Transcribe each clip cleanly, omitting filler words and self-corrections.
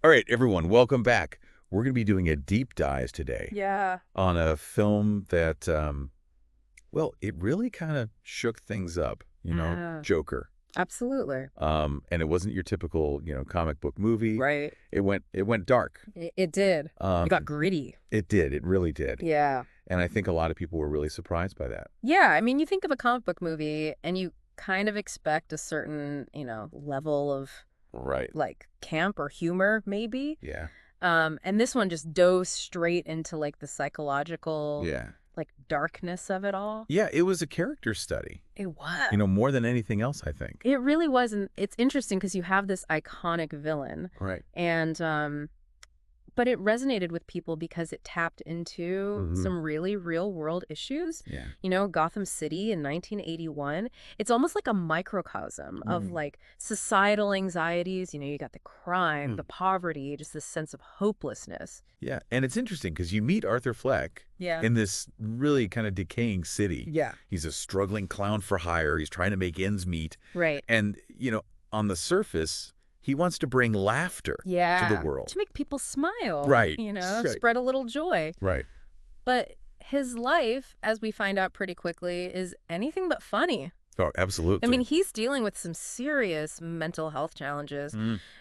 All right, everyone, welcome back. We're going to be doing a deep dive today Yeah. on a film that, well, it really kind of shook things up, Yeah. Joker. Absolutely. And it wasn't your typical, comic book movie. Right. It went dark. It did. It got gritty. It did. It really did. Yeah. And I think a lot of people were really surprised by that. Yeah. I mean, you think of a comic book movie and you kind of expect a certain, level of Right. like camp or humor, maybe. Yeah. And this one just dove straight into like the psychological, Yeah. like darkness of it all. Yeah, it was a character study, It was. more than anything else, I think. It really was. And it's interesting because you have this iconic villain. Right. And but it resonated with people because it tapped into some really real world issues. Yeah. Gotham City in 1981. It's almost like a microcosm of like societal anxieties. You got the crime, the poverty, just this sense of hopelessness. Yeah, and it's interesting because you meet Arthur Fleck Yeah. in this really kind of decaying city. Yeah. He's a struggling clown for hire. He's trying to make ends meet. Right. And, on the surface, he wants to bring laughter to the world. To make people smile. Right. Right. Spread a little joy. Right. But his life, as we find out pretty quickly, is anything but funny. Oh, absolutely. I mean, he's dealing with some serious mental health challenges.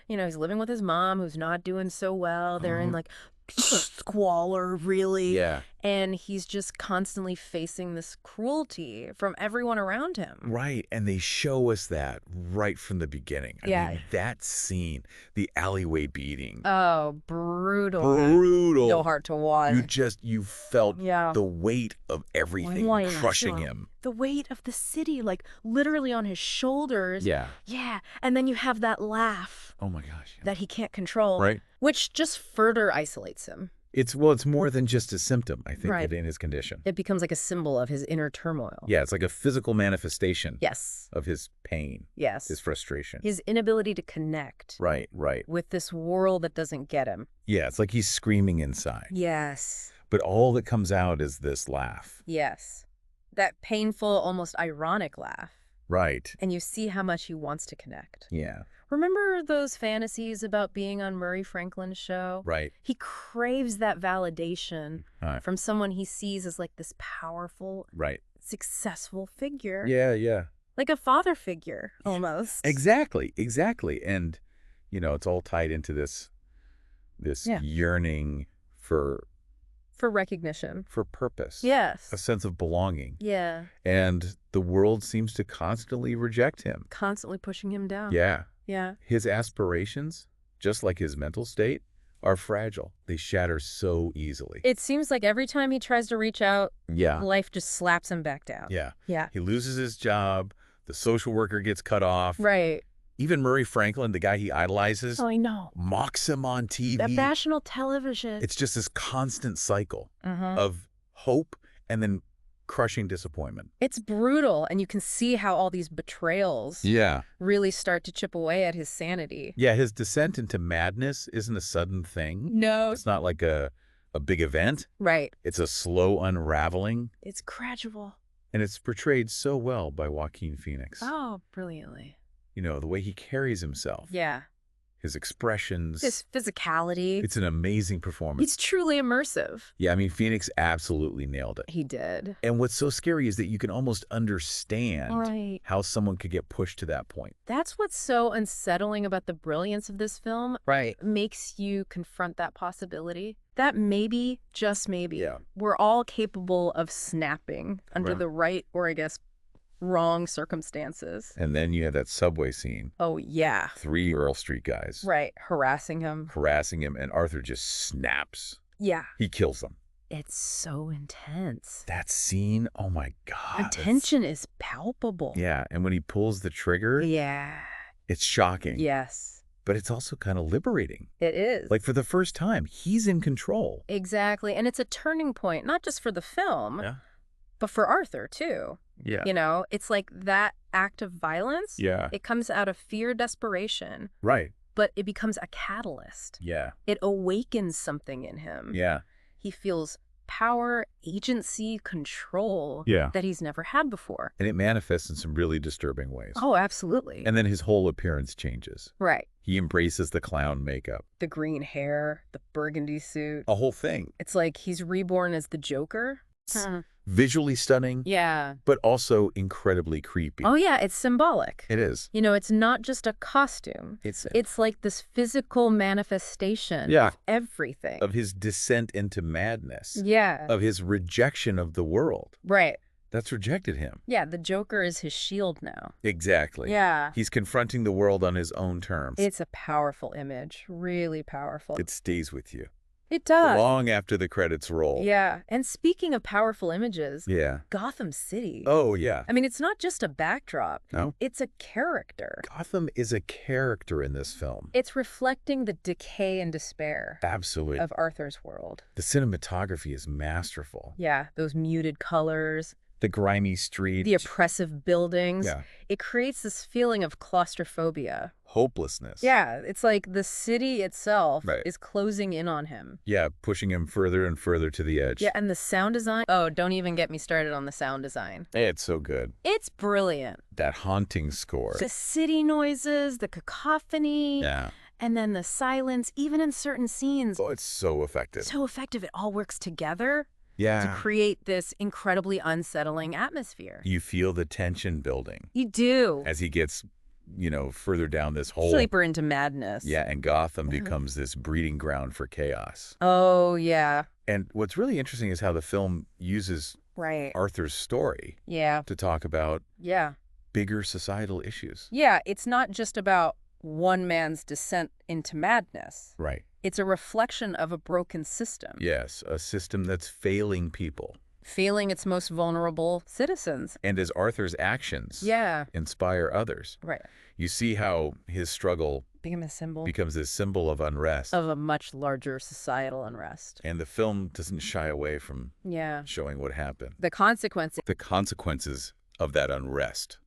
He's living with his mom who's not doing so well. They're in like squalor, really. Yeah. And he's just constantly facing this cruelty from everyone around him. Right, and they show us that right from the beginning. I mean, that scene, the alleyway beating. Oh, brutal. Brutal. No heart to watch. You felt Yeah. the weight of everything crushing him. The weight of the city, like literally on his shoulders. Yeah. Yeah. And then you have that laugh Oh my gosh. Yeah. that he can't control. Right. Which just further isolates him. It's more than just a symptom, I think, Right. in his condition. It becomes like a symbol of his inner turmoil. Yeah, it's like a physical manifestation Yes. of his pain, Yes. his frustration. His inability to connect Right. with this world that doesn't get him. Yeah, it's like he's screaming inside. Yes. But all that comes out is this laugh. Yes. That painful, almost ironic laugh. Right. And you see how much he wants to connect. Yeah. Remember those fantasies about being on Murray Franklin's show? Right. He craves that validation Right. from someone he sees as like this powerful, Right. successful figure. Yeah, yeah. Like a father figure, almost. Exactly. And, it's all tied into this Yeah. yearning for recognition. purpose. Yes. A sense of belonging. Yeah. And the world seems to constantly reject him. Constantly pushing him down. Yeah. Yeah. His aspirations, just like his mental state, are fragile. They shatter so easily. It seems like every time he tries to reach out, Yeah. life just slaps him back down. Yeah. Yeah. He loses his job. The social worker gets cut off. Right. Even Murray Franklin, the guy he idolizes, Oh, I know. mocks him on TV. That national television. It's just this constant cycle Uh-huh. of hope and then crushing disappointment. It's brutal, and you can see how all these betrayals Yeah. really start to chip away at his sanity. Yeah, his descent into madness isn't a sudden thing. No. It's not like a big event. Right. It's a slow unraveling, It's gradual. and it's portrayed so well by Joaquin Phoenix. Oh, brilliantly. The way he carries himself, Yeah. his expressions. His physicality. It's an amazing performance. He's truly immersive. Yeah, I mean, Phoenix absolutely nailed it. He did. And what's so scary is that you can almost understand Right. how someone could get pushed to that point. That's what's so unsettling about the brilliance of this film. Right. Makes you confront that possibility. That maybe, just maybe, Yeah. we're all capable of snapping under Right. the right, or I guess, wrong circumstances. And then you have that subway scene. Oh, yeah. 3 Earl Street guys Right. Harassing him. harassing him, and Arthur just snaps. Yeah. He kills them. It's so intense. That scene, oh my God. The tension is palpable. Yeah, and when he pulls the trigger, Yeah. it's shocking. Yes. But it's also kind of liberating. It is. Like, for the first time, he's in control. Exactly. And it's a turning point, not just for the film, Yeah. but for Arthur, too. Yeah. It's like that act of violence. Yeah. It comes out of fear, desperation, Right. but it becomes a catalyst. Yeah. It awakens something in him. Yeah. He feels power, agency, control Yeah. that he's never had before. And it manifests in some really disturbing ways. Oh, absolutely. And then his whole appearance changes. Right. He embraces the clown makeup. The green hair, the burgundy suit. A whole thing. It's like he's reborn as the Joker. Visually stunning. Yeah. But also incredibly creepy. Oh, yeah, it's symbolic. It is. You know, it's not just a costume. It's like this physical manifestation of everything. Of his descent into madness. Yeah. Of his rejection of the world. Right. That's rejected him. Yeah, the Joker is his shield now. Exactly. Yeah. He's confronting the world on his own terms. It's a powerful image. Really powerful. It stays with you. It does. Long after the credits roll. Yeah. And speaking of powerful images, Gotham City. Oh, yeah. I mean, it's not just a backdrop. No. It's a character. Gotham is a character in this film. It's reflecting the decay and despair Absolutely. of Arthur's world. The cinematography is masterful. Yeah, those muted colors. The grimy streets. The oppressive buildings. Yeah. It creates this feeling of claustrophobia. Hopelessness. Yeah, it's like the city itself Right. is closing in on him. Yeah, pushing him further and further to the edge. Yeah, and the sound design. Oh, don't even get me started on the sound design. It's so good. It's brilliant. That haunting score. The city noises, the cacophony. Yeah. And then the silence, even in certain scenes. Oh, it's so effective. So effective. It all works together. Yeah. To create this incredibly unsettling atmosphere. You feel the tension building. You do. As he gets, further down this hole. Deeper into madness. Yeah, and Gotham becomes this breeding ground for chaos. Oh, yeah. And what's really interesting is how the film uses Arthur's story to talk about bigger societal issues. Yeah, it's not just about one man's descent into madness. Right. It's a reflection of a broken system. Yes, a system that's failing people. Failing its most vulnerable citizens. And as Arthur's actions inspire others. Right. You see how his struggle becomes this symbol of unrest. Of a much larger societal unrest. And the film doesn't shy away from showing what happened. The consequences. The consequences of that unrest.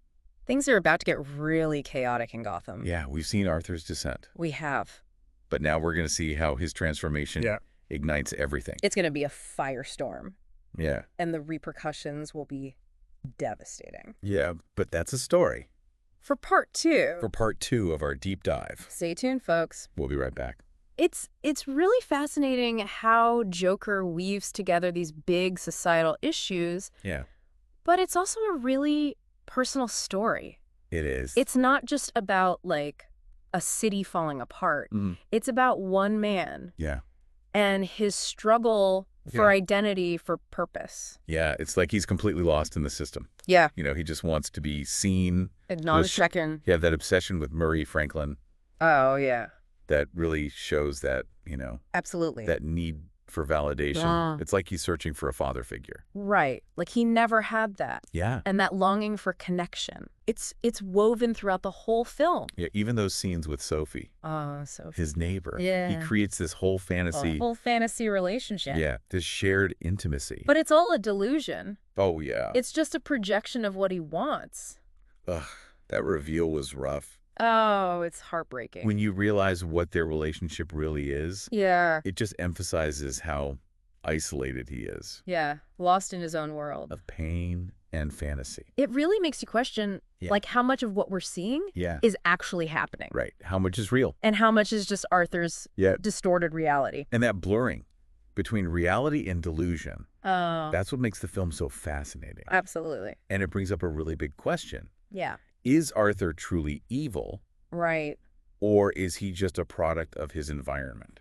Things are about to get really chaotic in Gotham. Yeah, we've seen Arthur's descent. We have. But now we're going to see how his transformation ignites everything. It's going to be a firestorm. Yeah. And the repercussions will be devastating. Yeah, but that's a story. For part 2. For part 2 of our deep dive. Stay tuned, folks. We'll be right back. It's really fascinating how Joker weaves together these big societal issues. Yeah. But it's also a really personal story. It is. It's not just about, like, a city falling apart. It's about one man. Yeah. And his struggle for identity, for purpose. Yeah, it's like he's completely lost in the system. Yeah. He just wants to be seen. Acknowledged, reckoned. Yeah, that obsession with Murray Franklin. Oh, yeah. That really shows that, Absolutely. that need for validation. It's like he's searching for a father figure. Right. Like he never had that. Yeah. And that longing for connection. It's woven throughout the whole film. Yeah, even those scenes with Sophie. Oh, Sophie. His neighbor. Yeah. He creates this whole fantasy. A whole fantasy relationship. Yeah, this shared intimacy. But it's all a delusion. Oh, yeah. It's just a projection of what he wants. Ugh, that reveal was rough. Oh, it's heartbreaking. When you realize what their relationship really is, it just emphasizes how isolated he is. Yeah, lost in his own world. Of pain and fantasy. It really makes you question, like, how much of what we're seeing is actually happening. Right. How much is real? And how much is just Arthur's distorted reality. And that blurring between reality and delusion. Oh. That's what makes the film so fascinating. Absolutely. And it brings up a really big question. Yeah. Is Arthur truly evil? Right. Or is he just a product of his environment?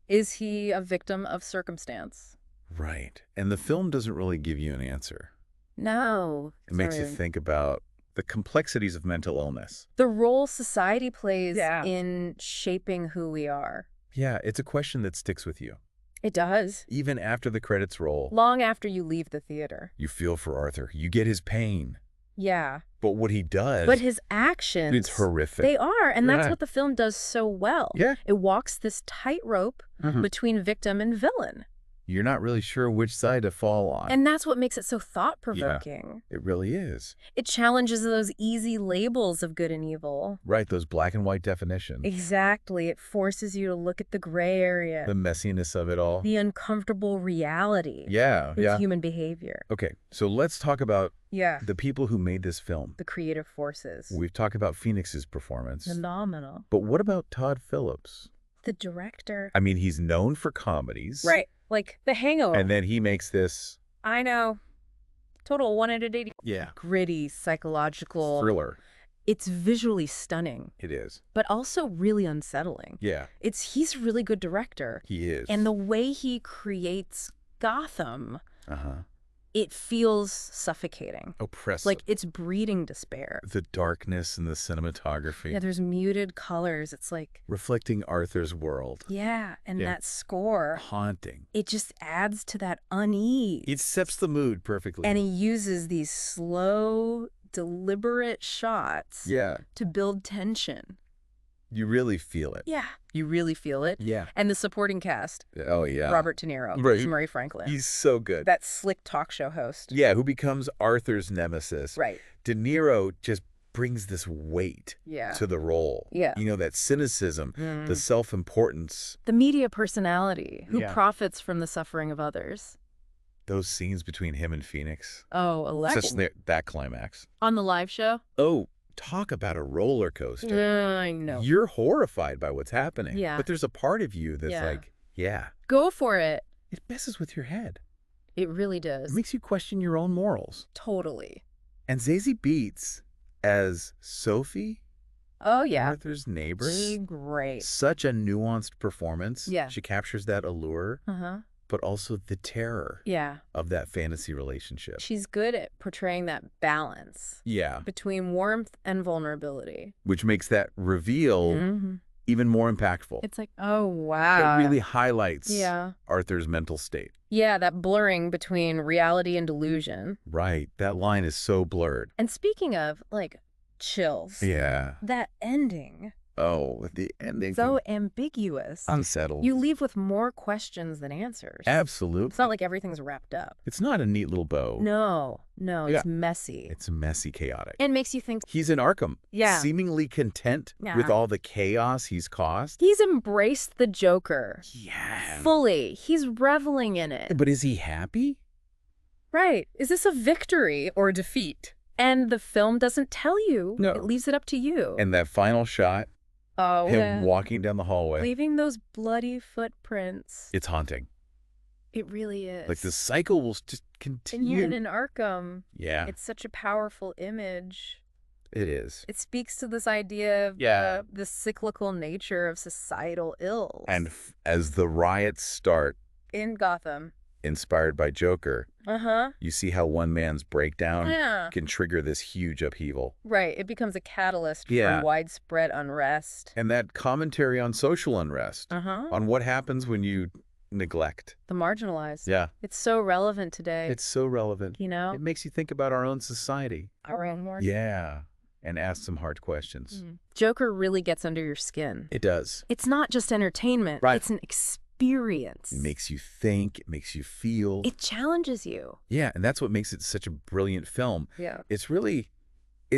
Is he a victim of circumstance? Right. And the film doesn't really give you an answer. No. It makes you think about the complexities of mental illness. The role society plays in shaping who we are. Yeah, it's a question that sticks with you. It does. Even after the credits roll. Long after you leave the theater. You feel for Arthur. You get his pain. Yeah. But what he does... But his actions... It's horrific. They are, and that's what the film does so well. Yeah. It walks this tightrope between victim and villain. You're not really sure which side to fall on. And that's what makes it so thought-provoking. Yeah, it really is. It challenges those easy labels of good and evil. Right, those black and white definitions. Exactly. It forces you to look at the gray area. The messiness of it all. The uncomfortable reality. Yeah. Of human behavior. Okay, so let's talk about the people who made this film. The creative forces. We've talked about Phoenix's performance. Phenomenal. But what about Todd Phillips? The director. I mean, he's known for comedies. Right. Like The Hangover. And then he makes this... I know. Total 180. Yeah. Gritty, psychological. Thriller. It's visually stunning. It is. But also really unsettling. Yeah. He's a really good director. He is. And the way he creates Gotham... Uh-huh. It feels suffocating. Oppressive. Like it's breeding despair. The darkness and the cinematography. Yeah, there's muted colors. It's like... reflecting Arthur's world. Yeah, and that score... haunting. It just adds to that unease. It sets the mood perfectly. And he uses these slow, deliberate shots to build tension. You really feel it. Yeah, you really feel it. Yeah. And the supporting cast. Oh, yeah. Robert De Niro. Right. Murray Franklin. He's so good. That slick talk show host. Yeah, who becomes Arthur's nemesis. Right. De Niro just brings this weight to the role. Yeah. You know, that cynicism, the self-importance. The media personality who profits from the suffering of others. Those scenes between him and Phoenix. Oh, Alexa. That climax. On the live show? Oh, talk about a roller coaster. I know. You're horrified by what's happening. Yeah. But there's a part of you that's like, go for it. It messes with your head. It really does. It makes you question your own morals. Totally. And Zazie Beetz as Sophie. Oh, yeah. Arthur's neighbor. Great. Such a nuanced performance. Yeah. She captures that allure. Uh-huh. But also the terror of that fantasy relationship. She's good at portraying that balance between warmth and vulnerability. Which makes that reveal even more impactful. It's like, oh, wow. It really highlights Arthur's mental state. Yeah, that blurring between reality and delusion. Right. That line is so blurred. And speaking of, like, chills. Yeah. That ending... Oh, the ending. So ambiguous. Unsettled. You leave with more questions than answers. Absolutely. It's not like everything's wrapped up. It's not a neat little bow. No, it's messy. It's messy, chaotic. It makes you think. He's in Arkham. Seemingly content with all the chaos he's caused. He's embraced the Joker. Yeah. Fully. He's reveling in it. But is he happy? Right. Is this a victory or a defeat? And the film doesn't tell you. No. It leaves it up to you. And that final shot. Him walking down the hallway. Leaving those bloody footprints. It's haunting. It really is. Like the cycle will just continue. And in Arkham. Yeah. It's such a powerful image. It is. It speaks to this idea of the cyclical nature of societal ills. And as the riots start. In Gotham. Inspired by Joker. You see how one man's breakdown can trigger this huge upheaval. Right. It becomes a catalyst for widespread unrest. And that commentary on social unrest. On what happens when you neglect. The marginalized. Yeah. It's so relevant today. It's so relevant. You know? It makes you think about our own society. Our own work. Yeah. And ask some hard questions. Joker really gets under your skin. It does. It's not just entertainment. Right. It's an experience. It makes you think. It makes you feel. It challenges you. Yeah, and that's what makes it such a brilliant film. Yeah. It's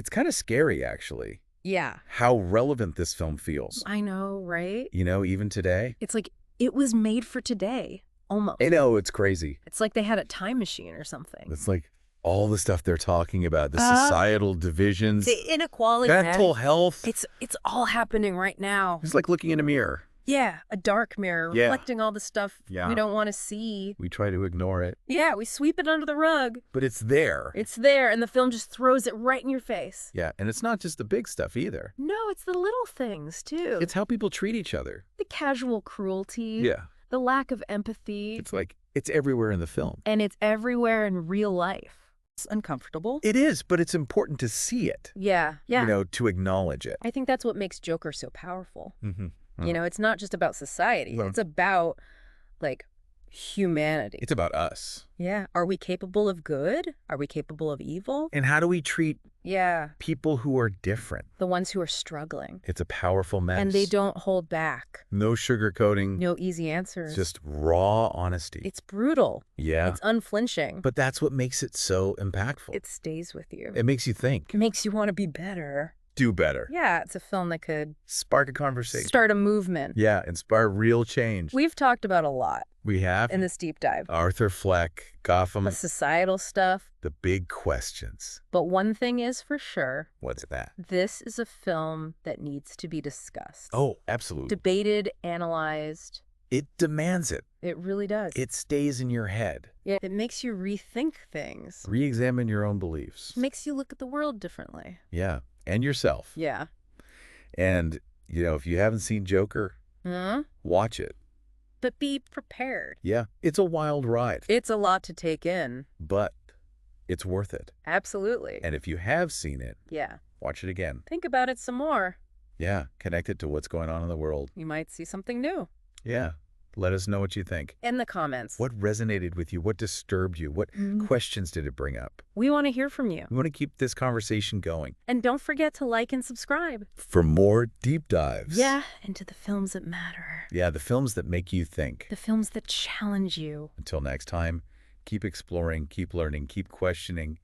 kind of scary, actually. Yeah. How relevant this film feels. I know, right? You know, even today. It's like it was made for today, almost. I know, it's crazy. It's like they had a time machine or something. It's like all the stuff they're talking about, the societal divisions. The inequality. Mental health. It's all happening right now. It's like looking in a mirror. Yeah, a dark mirror reflecting all the stuff we don't want to see. We try to ignore it. Yeah, we sweep it under the rug. But it's there. It's there, and the film just throws it right in your face. Yeah, and it's not just the big stuff either. No, it's the little things, too. It's how people treat each other. The casual cruelty. Yeah. The lack of empathy. It's like, it's everywhere in the film. And it's everywhere in real life. It's uncomfortable. It is, but it's important to see it. Yeah, yeah. You know, to acknowledge it. I think that's what makes Joker so powerful. Mm-hmm. You know, it's not just about society. It's about, like, humanity. It's about us. Yeah. Are we capable of good? Are we capable of evil? And how do we treat people who are different? The ones who are struggling. It's a powerful mess. And they don't hold back. No sugarcoating. No easy answers. It's just raw honesty. It's brutal. Yeah. It's unflinching. But that's what makes it so impactful. It stays with you. It makes you think. It makes you want to be better. Do better. Yeah, it's a film that could spark a conversation. Start a movement. Yeah, inspire real change. We've talked about a lot. We have. In this deep dive. Arthur Fleck, Gotham. The societal stuff. The big questions. But one thing is for sure. What's that? This is a film that needs to be discussed. Oh, absolutely. Debated, analyzed. It demands it. It really does. It stays in your head. Yeah, it makes you rethink things. Re-examine your own beliefs. It makes you look at the world differently. Yeah, and yourself. Yeah. And, if you haven't seen Joker, watch it. But be prepared. Yeah, it's a wild ride. It's a lot to take in. But it's worth it. Absolutely. And if you have seen it, watch it again. Think about it some more. Yeah, connect it to what's going on in the world. You might see something new. Yeah. Let us know what you think. In the comments. What resonated with you? What disturbed you? What questions did it bring up? We want to hear from you. We want to keep this conversation going. And don't forget to like and subscribe. For more deep dives. Yeah, into the films that matter. Yeah, the films that make you think. The films that challenge you. Until next time, keep exploring, keep learning, keep questioning,